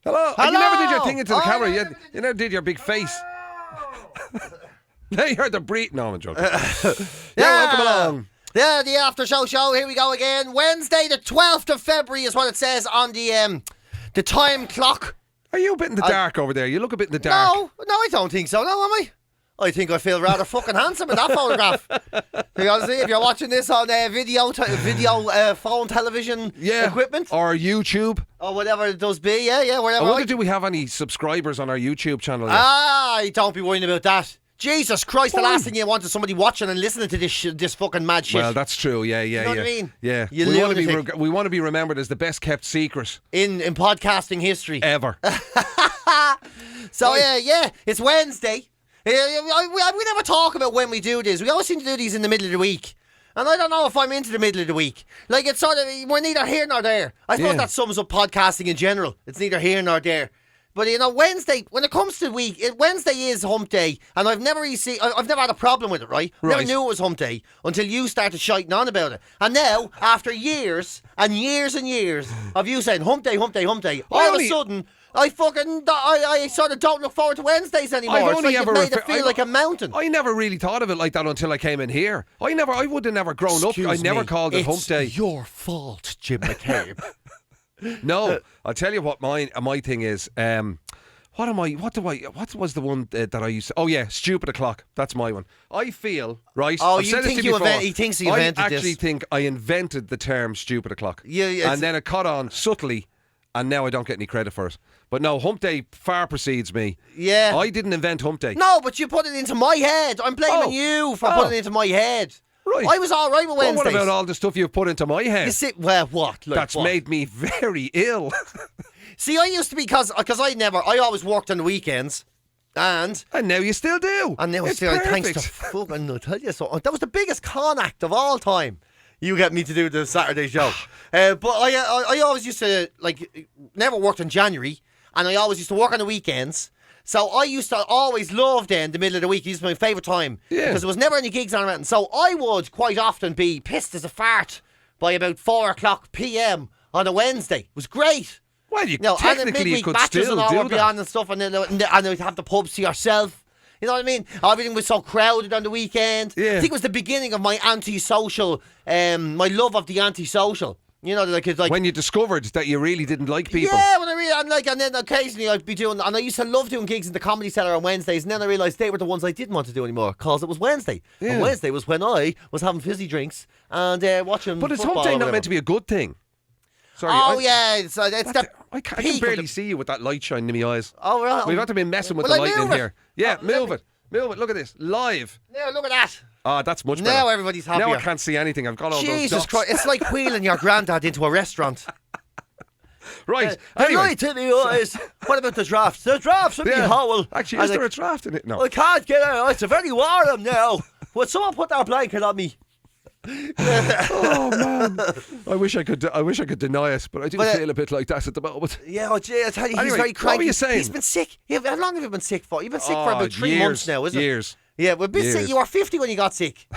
Hello. Hello. You never did your thing into the camera. You never did your big face. Now you heard the breathe. No, I'm joking. Welcome along. Yeah, the after show. Here we go again. Wednesday, the 12th of February is what it says on the time clock. Are you a bit in the dark over there? You look a bit in the dark. No, I don't think so. No, am I? I think I feel rather fucking handsome in that photograph. Because if you're watching this on video phone, television equipment. Or YouTube. Or whatever it does be, wherever. I wonder, do we have any subscribers on our YouTube channel yet? Don't be worrying about that. Jesus Christ, the last thing you want is somebody watching and listening to this fucking mad shit. Well, that's true, yeah. You know what I mean? Yeah. You we want to be remembered as the best kept secret. In podcasting history. Ever. So, it's Wednesday. We never talk about when we do this. We always seem to do these in the middle of the week. And I don't know if I'm into the middle of the week. Like, it's sort of, we're neither here nor there. I suppose that sums up podcasting in general. It's neither here nor there. But, Wednesday, when it comes to the week, Wednesday is hump day. And I've never had a problem with it, right? Never knew it was hump day until you started shiting on about it. And now, after years and years and years of you saying hump day, all of a sudden, I sort of don't look forward to Wednesdays anymore. It's like you've made it feel like a mountain. I never really thought of it like that until I came in here. I would have never grown up. I never called it hump day. It's your fault, Jim McCabe. No, I'll tell you what my thing is. What was the one that I used to... Oh yeah, stupid o'clock. That's my one. I feel, right? Oh, you think he thinks he invented this? I actually think I invented the term stupid o'clock. Yeah. And then it caught on subtly, and now I don't get any credit for it. But no, hump day far precedes me. Yeah. I didn't invent hump day. No, but you put it into my head. I'm blaming you for putting it into my head. Right. I was all right with Wednesdays. Well, what about all the stuff you've put into my head? You see, well, what? Like, That's made me very ill. See, I used to be, because I always worked on the weekends. And now you still do. And now it's still, perfect. thanks to fucking, I'll tell you something. That was the biggest con act of all time. You get me to do the Saturday show. But I always used to, never worked in January. And I always used to work on the weekends. So I used to always love then the middle of the week. It was my favourite time. Yeah. Because there was never any gigs on around. So I would quite often be pissed as a fart by about 4 o'clock p.m. on a Wednesday. It was great. Well, technically and the midweek you could matches still and all do would be on and stuff. And you'd have the pubs to yourself. You know what I mean? Everything was so crowded on the weekend. Yeah. I think it was the beginning of my antisocial, my love of the antisocial. You know, it's like when you discovered that you really didn't like people. Yeah, and then occasionally I'd be doing, and I used to love doing gigs in the Comedy Cellar on Wednesdays, and then I realised they were the ones I didn't want to do anymore because it was Wednesday. Yeah. And Wednesday was when I was having fizzy drinks and watching. But is football hump day or not whatever. meant to be a good thing? Sorry. It's the I can barely see you with that light shining in my eyes. Oh, right. We've got to be messing with Will the I light in move it? here. Yeah, move it. Look at this. Live. Now look at that. Oh, that's much better. Now everybody's happier. Now I can't see anything. I've got all those Jesus dots. Christ! It's like wheeling your granddad into a restaurant. Right. The Anyway. light in the eyes. What about the drafts? The drafts in the howl. Actually, is there a draft in it? No. I can't get out. It's very warm now. Would someone put their blanket on me? Oh man, I wish I could deny it, but I do feel a bit like that at the moment. Yeah, I tell you, he's Anyway, very cranky. what were you saying? He's been sick. How long have you been sick for? You've been sick for about 3 months now, isn't it? Years. Yeah, we've been sick. You were 50 when you got sick,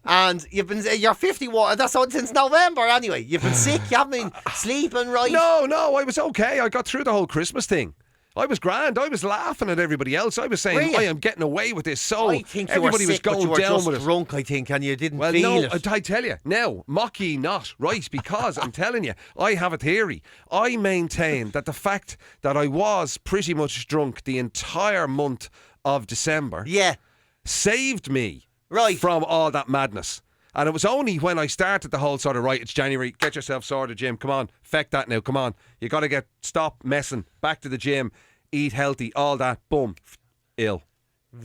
and you're 51. That's since November anyway. You've been sick. You haven't been sleeping right. No, I was okay. I got through the whole Christmas thing. I was grand. I was laughing at everybody else. I was saying, Really? I am getting away with this. So I think you everybody were sick, was going but you were down just with it. drunk, I think, and you didn't Well, feel no, it. I tell you, now, mock ye not, right? Because I'm telling you, I have a theory. I maintain that the fact that I was pretty much drunk the entire month of December Yeah, saved me Right. from all that madness. And it was only when I started the whole sort of, right, it's January, get yourself sorted, Jim, come on, feck that now, come on. You got to stop messing, back to the gym, eat healthy, all that, boom, ill.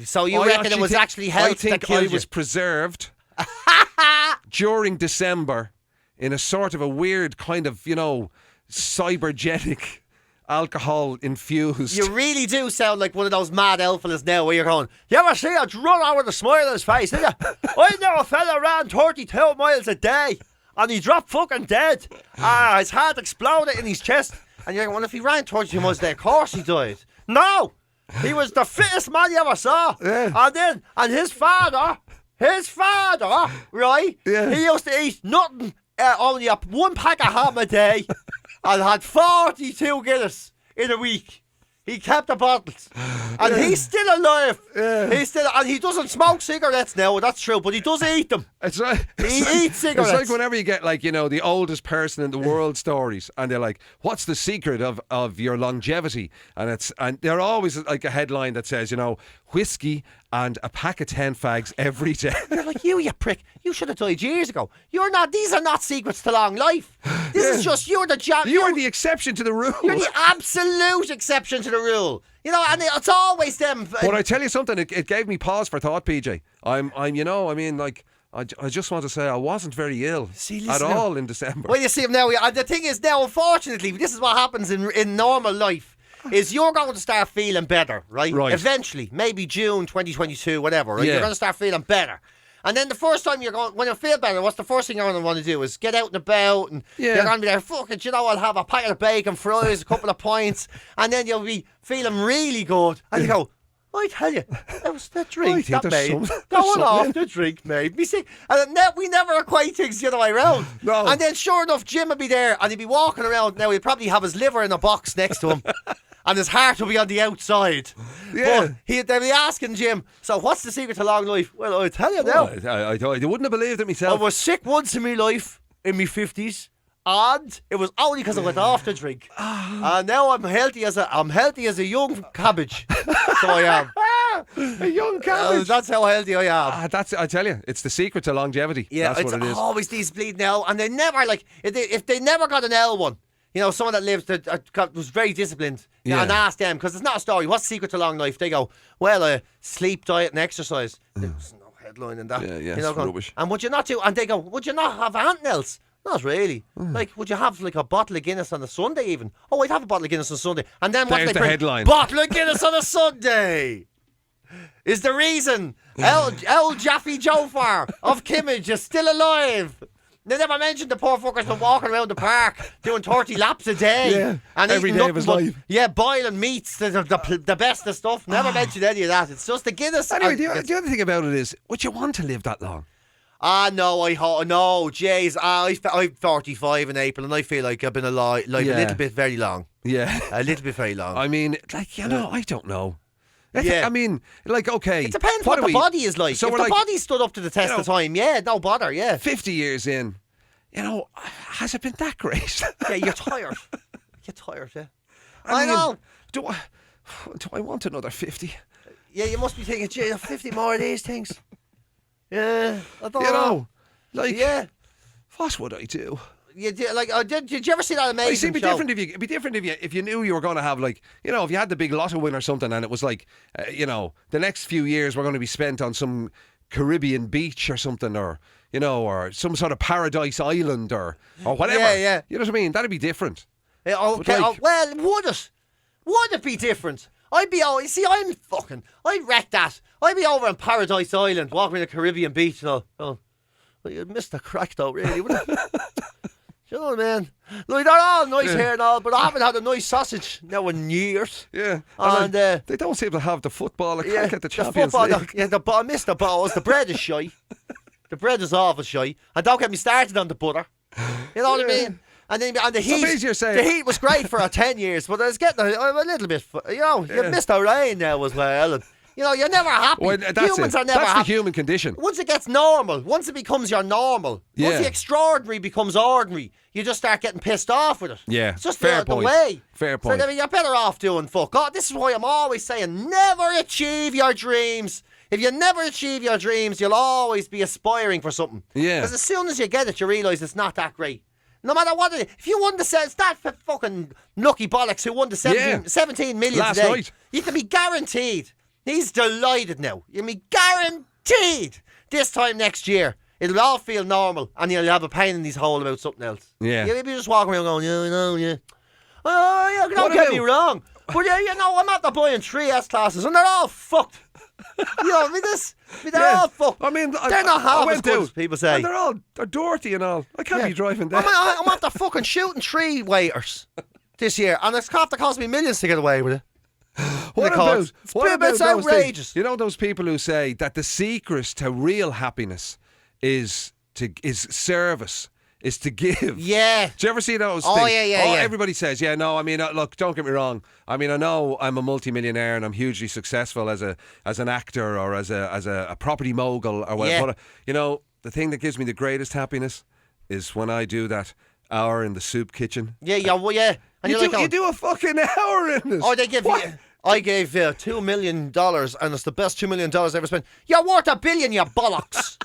so you reckon it was actually health I think that killed I you? was preserved during December in a sort of a weird kind of, cybergenic alcohol infused. You really do sound like one of those mad elfellas now where you're going, you ever see a runner with a smile on his face, did you? I know a fella ran 32 miles a day and he dropped fucking dead. His heart exploded in his chest. And you're going, well, if he ran 32 miles a day, of course he died. No! He was the fittest man you ever saw. Yeah. And his father, right? Yeah. He used to eat nothing, only one pack of ham a day and had 42 Guinness in a week. He kept the bottles. And he's still alive. Yeah. And he doesn't smoke cigarettes now, that's true, but he does eat them. It's right. He eats cigarettes. It's like whenever you get like, the oldest person in the world stories, and they're like, "What's the secret of your longevity?" And they're always like a headline that says, whiskey and a pack of 10 fags every day. You're like, you prick. You should have died years ago. These are not secrets to long life. This is just, you're the jam. You are the exception to the rule. You're the absolute exception to the rule. And it's always them. But I tell you something, it gave me pause for thought, PJ. I just want to say I wasn't very ill at all in December. Well, you see him now. And the thing is now, unfortunately, this is what happens in normal life. Is you're going to start feeling better, right? Right. Eventually, maybe June 2022, whatever, right? Yeah. You're going to start feeling better. And then the first time when you feel better, what's the first thing you're going to want to do is get out and about, and you're going to be there, fuck it, I'll have a packet of bacon, fries, a couple of pints, and then you'll be feeling really good. And you go, I tell you, that was the drink that made going off the drink made me sick. And we never equate things the other way around. No. And then sure enough, Jim would be there, and he'd be walking around. Now he'd probably have his liver in a box next to him. And his heart will be on the outside. Yeah. But they'll be asking Jim, so what's the secret to long life? Well, I tell you now. I wouldn't have believed it myself. I was sick once in my life, in my 50s. And it was only because I went off the drink. And now I'm healthy as a young cabbage. So I am. A young cabbage. That's how healthy I am. I tell you, it's the secret to longevity. Yeah, that's what it is. It's always these bleeding L. And they never, if they never got an L1, someone that was very disciplined, and asked them, because it's not a story, what's the secret to long life? They go, well, sleep, diet and exercise. There's no headline in that. Yeah, it's rubbish. And would you not do, and they go, would you not have anything else? Not really. Would you have a bottle of Guinness on a Sunday even? Oh, I'd have a bottle of Guinness on a Sunday. And then what There's they the bring? headline. Bottle of Guinness on a Sunday is the reason El Jaffe Jofar of Kimmage is still alive. They never mentioned the poor fucker's been walking around the park doing 30 laps a day. Yeah, and every day of his life. Yeah, boiling meats, the best of stuff. Never mentioned any of that. It's just the Guinness. Anyway, the other thing about it is, would you want to live that long? No, jeez. I'm 45 in April, and I feel like I've been alive a little bit very long. Yeah. A little bit very long. I mean, I don't know. Yeah. I mean, okay. It depends what the body is like. So if the body stood up to the test of time, no bother, 50 years in, has it been that great? Yeah, you're tired. You're tired, yeah. I mean, know. Do I want another 50? Yeah, you must be thinking, gee, 50 more of these things. Yeah, I don't know. Yeah. What would I do? Did you ever see that amazing show? It'd be different if you knew you were going to have if you had the big lotto win or something, and it was the next few years were going to be spent on some Caribbean beach or something, or some sort of paradise island or whatever. Yeah. You know what I mean? That'd be different. Okay. Well, would it? Would it be different? I'd wreck that. I'd be over on Paradise Island, walking in the Caribbean beach and all. Oh, well, you'd miss the crack though, really, wouldn't you? You know what I mean? They're all nice here and all, but I haven't had a nice sausage now in years. Yeah. And they don't seem to have the football. I can't get the Champions League. I miss the balls. The bread is shy. The bread is awful shy. And don't get me started on the butter. You know what I mean? And then the heat. The heat was great for 10 years, but it's getting a little bit. You missed the rain now as well. And, you're never happy. Well, Humans are never happy. That's the human condition. Once it gets normal, once it becomes your normal, once the extraordinary becomes ordinary, you just start getting pissed off with it. Yeah, it's just fair the point. way. Fair point. So you're better off doing fuck. God, this is why I'm always saying never achieve your dreams. If you never achieve your dreams, you'll always be aspiring for something. Yeah. Because as soon as you get it, you realise it's not that great. No matter what it is. If you won it's that fucking lucky bollocks who won the 17 million last today. night. You can be guaranteed. He's delighted now. You can be guaranteed this time next year it'll all feel normal and you'll have a pain in his hole about something else. Yeah. You'll be just walking around going, Oh, yeah, don't get me wrong. But I'm after buying 3 S-classes and they're all fucked. They're all fucked. I mean, they're not half as good as people say. And they're dirty and all. I can't be driving them. I'm after fucking shooting 3 waiters this year, and it's going to cost me millions to get away with it. What about it's outrageous. Those people who say that the secret to real happiness is service, is to give. Yeah. Do you ever see those Oh, things? yeah, yeah, yeah. Everybody says, yeah, no, I mean, look, don't get me wrong. I mean, I know I'm a multimillionaire and I'm hugely successful as an actor or as a property mogul or whatever. Yeah. But, you know, the thing that gives me the greatest happiness is when I do that hour in the soup kitchen. Yeah. And You you're do, like, you do a fucking hour in this. oh, they give What? you. I gave $2 million, and it's the best $2 million I ever spent. You're worth $1 billion, you bollocks.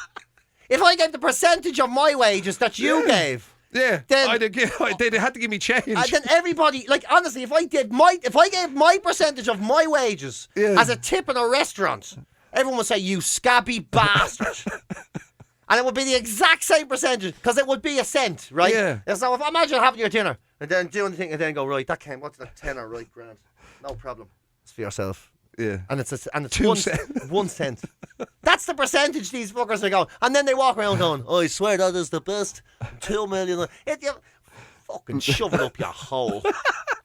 If I gave the percentage of my wages that you gave, Yeah, then- they had to give me change. and then everybody, like, honestly, if I gave my percentage of my wages Yeah. as a tip in a restaurant, everyone would say, "You scabby bastard." And it would be the exact same percentage because it would be a cent, right? Yeah. And so if imagine having your dinner and then doing the thing and then go, right, that came, what's that tenner, right, grand, no problem. It's for yourself. Yeah. And it's 2 1 cents. 1 cent. That's the percentage these fuckers are going. And then they walk around going, oh, I swear that is the best. 2 million. Fucking shove it up your hole.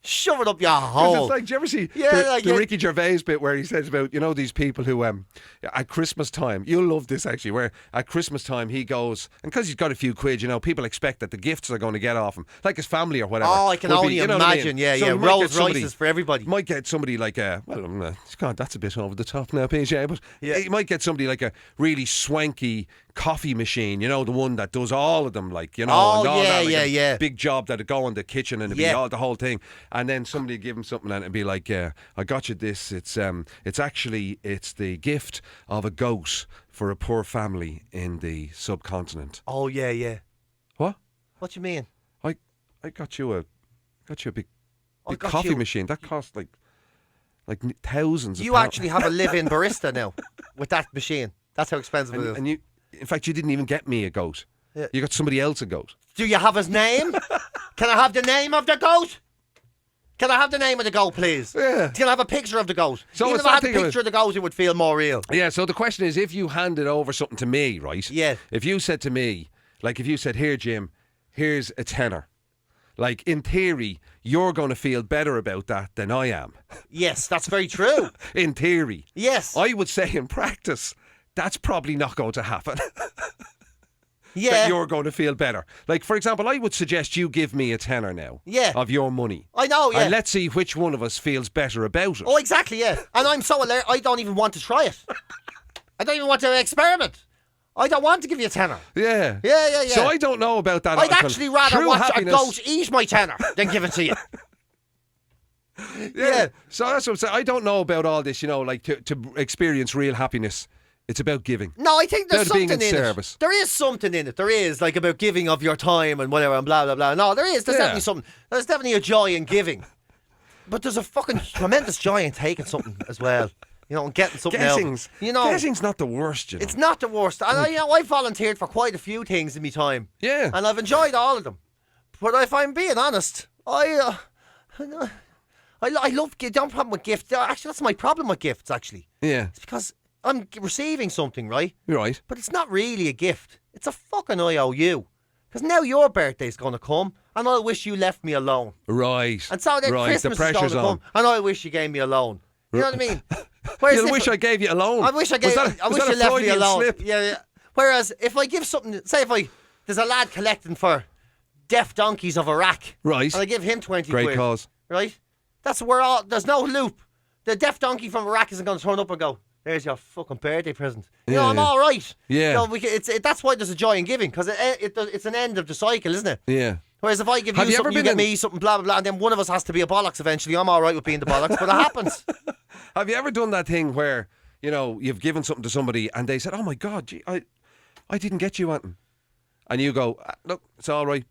Shove it up your hole. It's like, do you ever see Yeah, the Ricky Gervais bit where he says about, you know, these people who at Christmas time, you'll love this actually, where at Christmas time he goes, and because he's got a few quid, you know, people expect that the gifts are going to get off him, like his family or whatever. Oh, I can would be, only you know what I mean? imagine. Yeah, So yeah. he might get Rolls somebody- Royces for everybody. Might get somebody like God, that's a bit over the top now, PJ, but he might get somebody like a really swanky coffee machine, you know, the one that does all of them, like, you know, Oh, and all yeah, that, like yeah, a yeah. big job that'd go in the kitchen and it'd be Yeah. all the whole thing, and then somebody would give him something and it'd be like, I got you this. It's the gift of a goat for a poor family in the subcontinent. Oh, yeah, yeah. What? What you mean? I got you a big I got coffee you- machine that cost like thousands. You of pounds. actually have a live-in barista now with that machine. That's how expensive it is. and you, in fact, you didn't even get me a goat. Yeah. You got somebody else a goat. Do you have his name? Can I have the name of the goat? Can I have the name of the goat, please? Yeah. Can I have a picture of the goat? So Even it's if I that had a thing of picture of the goat, it would feel more real. Yeah, so the question is, if you handed over something to me, right? Yeah. If you said to me, like if you said, here, Jim, here's a tenner. Like, in theory, you're going to feel better about that than I am. Yes, that's very true. In theory. Yes. I would say in practice, that's probably not going to happen. Yeah. That you're going to feel better. Like, for example, I would suggest you give me a tenner now. Yeah. Of your money. I know, yeah. And let's see which one of us feels better about it. Oh, exactly, yeah. And I'm so alert, I don't even want to try it. I don't even want to experiment. I don't want to give you a tenner. Yeah. Yeah. So I don't know about that. I'd actually rather True watch happiness, a goat eat my tenner than give it to you. Yeah. So that's what I'm saying. I don't know about all this, you know, like to experience real happiness. It's about giving. No, I think there's About being something in in service. it. There is something in it. There is, like, about giving of your time and whatever and blah, blah, blah. No, there is. There's Yeah. definitely something. There's definitely a joy in giving. But there's a fucking tremendous joy in taking something as well. You know, and getting something else. You know, Getting's not the worst, you know. it's not the worst. And I volunteered for quite a few things in my time. Yeah. And I've enjoyed all of them. But if I'm being honest, I love gifts. Don't problem with gifts. Actually, that's my problem with gifts, actually. Yeah. It's because I'm receiving something, right? You're right. But it's not really a gift. It's a fucking IOU. Because now your birthday's going to come, and I wish you left me alone. Right. And so then right. Christmas The is going pressure's to on. come, and I wish you gave me a loan. You know what I mean? Whereas You if- wish I gave you a loan. I wish I Was gave. that a- I was wish that you a left me Freudian alone. slip? Yeah. Whereas if I give something, say if there's a lad collecting for deaf donkeys of Iraq, Right. and I give him 20 Great quid, cause. right? That's where all. There's no loop. The deaf donkey from Iraq isn't going to turn up and go, "There's your fucking birthday present." You know, Yeah, I'm yeah. all right. Yeah. You know, that's why there's a joy in giving, because it's an end of the cycle, isn't it? Yeah. Whereas if I give Have you you something, ever you been get in- me something, blah blah blah, and then one of us has to be a bollocks eventually. I'm all right with being the bollocks, but it happens. Have you ever done that thing where, you know, you've given something to somebody and they said, "Oh my God, gee, I didn't get you anything," and you go, "Look, it's all right.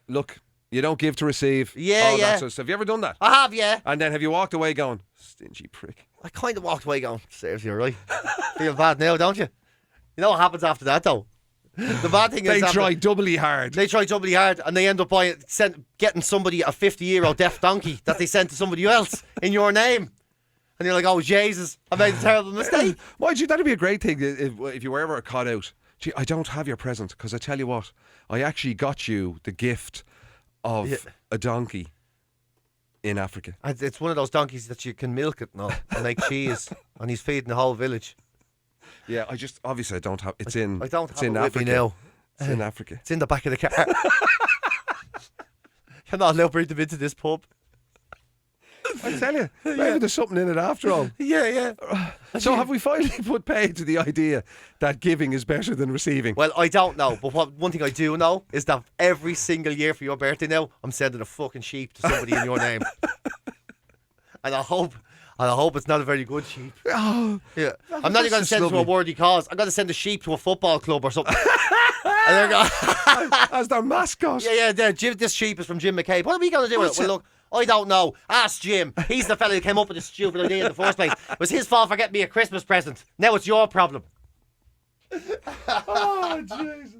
Look, you don't give to receive." Yeah, all yeah. That sort of stuff. Have you ever done that? I have, yeah. And then have you walked away going, "Stingy prick"? I kind of walked away going, seriously, you're right. Feel bad now, don't you? You know what happens after that, though? The bad thing They is try doubly hard. They try doubly hard, and they end up getting somebody a 50-year-old deaf donkey that they sent to somebody else in your name. And you're like, oh, Jesus, I made a terrible mistake. Mind you, that'd be a great thing if you were ever caught out. Gee, I don't have your present because I tell you what, I actually got you the gift of Yeah. a donkey in Africa. And it's one of those donkeys that you can milk it now and make cheese, and he's feeding the whole village. Yeah, obviously I don't have. It's in. I don't It's have in it with me Africa. now. It's in Africa. It's in the back of the car. You're not allowed to bring them into this pub. I tell you, maybe there's something in it after all. Yeah. So have we finally put paid to the idea that giving is better than receiving? Well, I don't know, but one thing I do know is that every single year for your birthday now, I'm sending a fucking sheep to somebody in your name. And I hope it's not a very good sheep. Oh, Yeah. I'm not even going to send it to a lovely. worthy cause. I'm going to send a sheep to a football club or something. And they're going, as their mascot. yeah, this sheep is from Jim McCabe. What are we going to do with it? Well, look, I don't know. Ask Jim. He's the fella who came up with this stupid idea in the first place. It was his fault for getting me a Christmas present. Now it's your problem. Oh, Jesus.